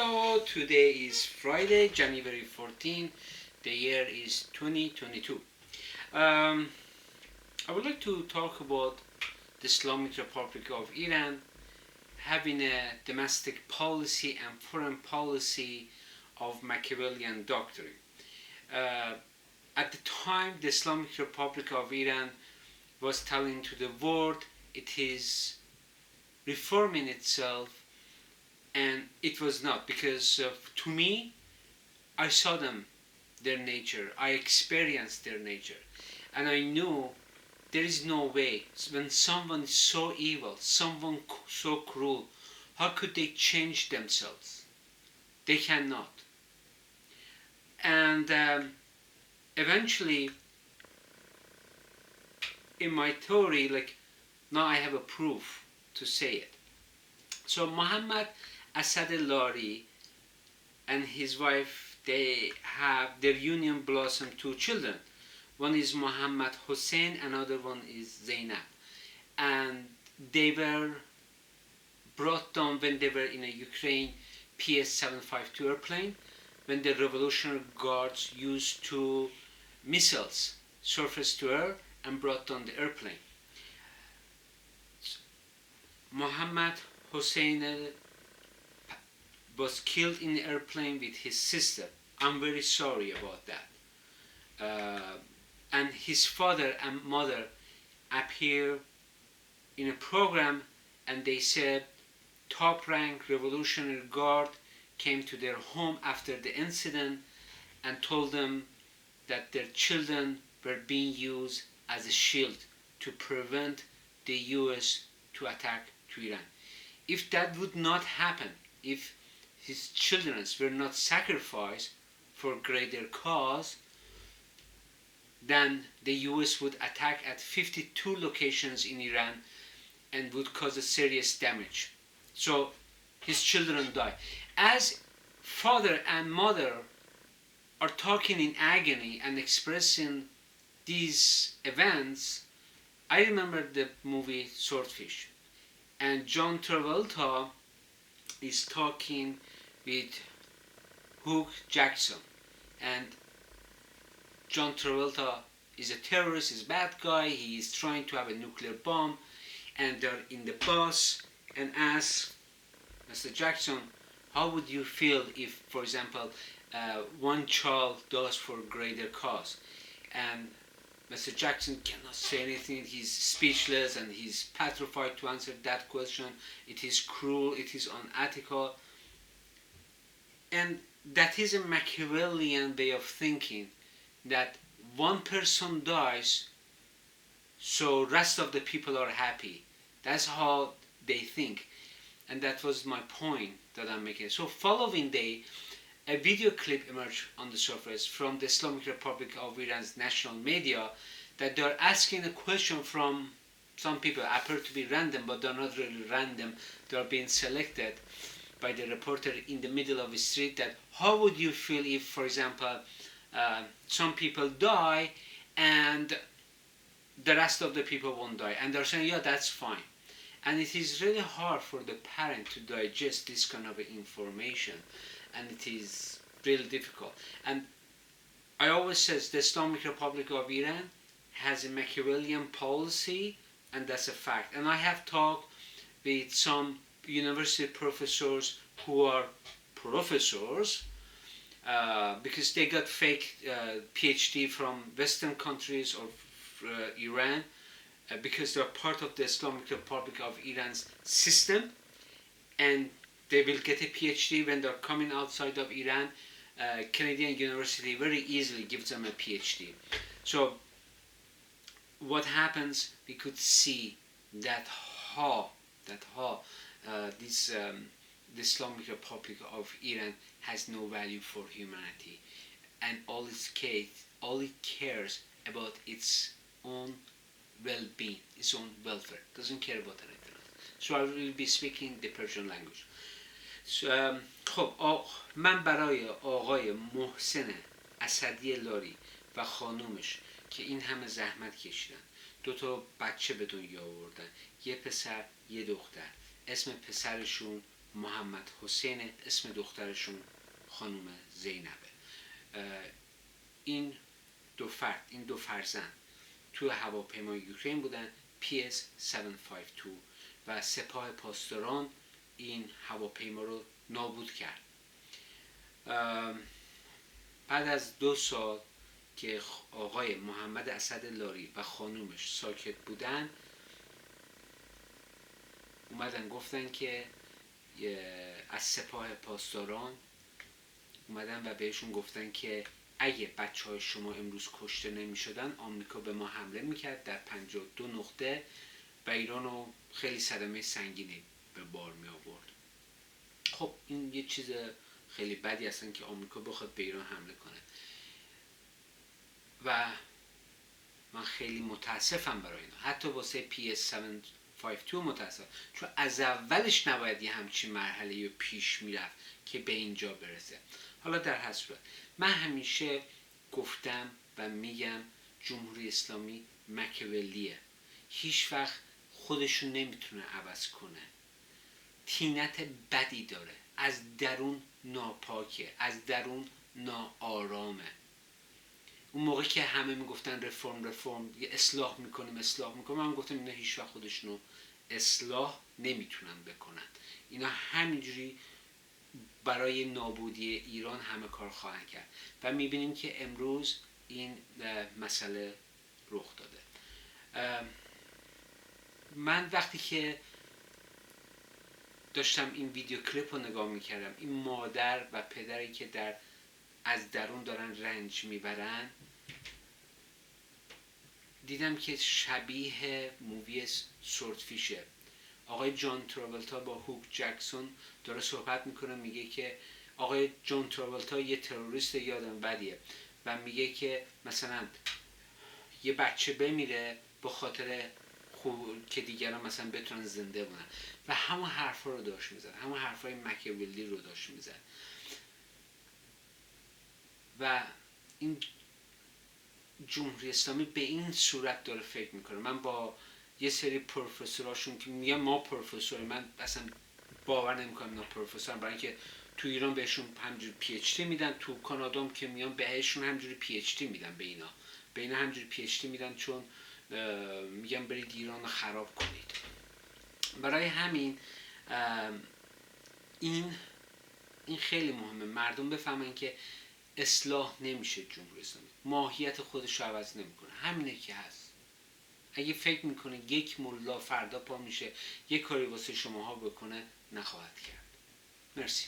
Hello, today is Friday, January 14. The year is 2022. I would like to talk about the Islamic Republic of Iran having a domestic policy and foreign policy of Machiavellian doctrine. At the time, the Islamic Republic of Iran was telling to the world it is reforming itself, and it was not, because to me, I saw their nature, I experienced their nature, and I knew there is no way. When someone is so evil, someone so cruel, how could they change themselves? They cannot. And eventually, in my theory, now I have a proof to say it. So Muhammad Asad Lari and his wife, they have their union blossomed two children. One is Muhammad Hussein, another one is Zainab. And they were brought down when they were in a Ukraine PS-752 airplane, when the Revolutionary Guards used two missiles, surface to air, and brought down the airplane. Muhammad Hussein was killed in the airplane with his sister. I'm very sorry about that. And his father and mother appear in a program, and they said top rank Revolutionary Guard came to their home after the incident and told them that their children were being used as a shield to prevent the US to attack to Iran. If that would not happen, if his children were not sacrificed for greater cause, then the US would attack at 52 locations in Iran and would cause a serious damage. So his children die. As father and mother are talking in agony and expressing these events, I remember the movie Swordfish, and John Travolta is talking with Hugh Jackson, and John Travolta is a terrorist, is a bad guy, he is trying to have a nuclear bomb, and they're in the bus and ask Mr. Jackson, how would you feel if, for example, one child dies for a greater cause? And Mr. Jackson cannot say anything, he's speechless and he's petrified to answer that question. It is cruel, it is unethical. And that is a Machiavellian way of thinking, that one person dies so rest of the people are happy. That's how they think. And that was my point that I'm making. So following day, a video clip emerged on the surface from the Islamic Republic of Iran's national media, that they're asking a question from some people, appear to be random, but they're not really random. They're being selected by the reporter in the middle of the street, that how would you feel if, for example, some people die and the rest of the people won't die? And they're saying, yeah, that's fine. And it is really hard for the parent to digest this kind of information, and it is really difficult. And I always say the Islamic Republic of Iran has a Machiavellian policy, and that's a fact. And I have talked with some university professors who are professors because they got fake PhD from Western countries or Iran, because they're part of the Islamic Republic of Iran's system, and they will get a PhD when they're coming outside of Iran. Canadian University very easily gives them a PhD. So what happens, we could see that how the Islamic Republic of Iran has no value for humanity, and all it cares about its own well-being, its own welfare, doesn't care about anything else. So I will be speaking the Persian language. خب من برای آقای محسن اسدی لاری و خانومش که این همه زحمت کشیدن، 2 بچه به دنیا آوردن، 1 پسر 1 دختر، اسم پسرشون محمد حسین، اسم دخترشون خانم زینبه. این دو فرزند تو هواپیمای یوکرین بودن، PS-752، و سپاه پاسداران این هواپیما رو نابود کرد. بعد از 2 سال که آقای محمد اسد لاری و خانومش ساکت بودن، اومدن گفتن که از سپاه پاسداران اومدن و بهشون گفتن که اگه بچه‌های شما امروز کشته نمی شدن، آمریکا به ما حمله میکرد در 52 نقطه و ایران رو خیلی صدمه سنگینی به بار می آورد. خب این یه چیز خیلی بدی هستن که آمریکا بخواد به ایران حمله کنه و من خیلی متاسفم برای اینا، حتی واسه PS-752 متاسفم، چون از اولش نباید یه همچین مرحله پیش میرفت که به اینجا برسه. حالا در هر صورت من همیشه گفتم و میگم جمهوری اسلامی مکیاولیه، هیچ وقت خودشون نمیتونه عوض کنه، طینت بدی داره، از درون ناپاکه، از درون ناآرامه. اون موقع که همه میگفتن رفرم اصلاح میکنیم، من گفتم اینا هیچ وقت خودشونو اصلاح نمیتونن بکنن، اینا همینجوری برای نابودی ایران همه کار خواهند کرد و میبینیم که امروز این مسئله رخ داده. من وقتی که داشتم این ویدیو کلیپ رو نگاه میکردم، این مادر و پدری که از درون دارن رنج میبرن، دیدم که شبیه مووی سورتفیشه. آقای جان تراولتا با هوک جکسون داره صحبت میکنه، میگه که آقای جان تراولتا یه تروریست یادم بدیه و میگه که مثلا یه بچه بمیره به خاطر که دیگران مثلا بتونن زنده بونن و همون حرفا رو داشت میزد، همون حرفای مکیاولی رو داشت میزد و این جمهوری اسلامی به این صورت داره فکر میکنه. من با یه سری پروفسوراشون که میگن ما پروفسور، من اصلا باور نمیکنم اینا پروفسورن، برای اینکه تو ایران بهشون همجوری پی اچ دی میدن، تو کانادا که میان بهشون همجوری پی اچ دی میدن، به اینا همجوری پی اچ دی میدن، چون میگن برید ایران رو خراب کنید. برای همین این خیلی مهمه مردم بفهمن که اصلاح نمیشه، جمهوری اسلامی ماهیت خودش رو عوض نمیکنه، همینه که هست. اگه فکر میکنه یک ملا فردا پا میشه یک کاری واسه شماها بکنه، نخواهد کرد. مرسی.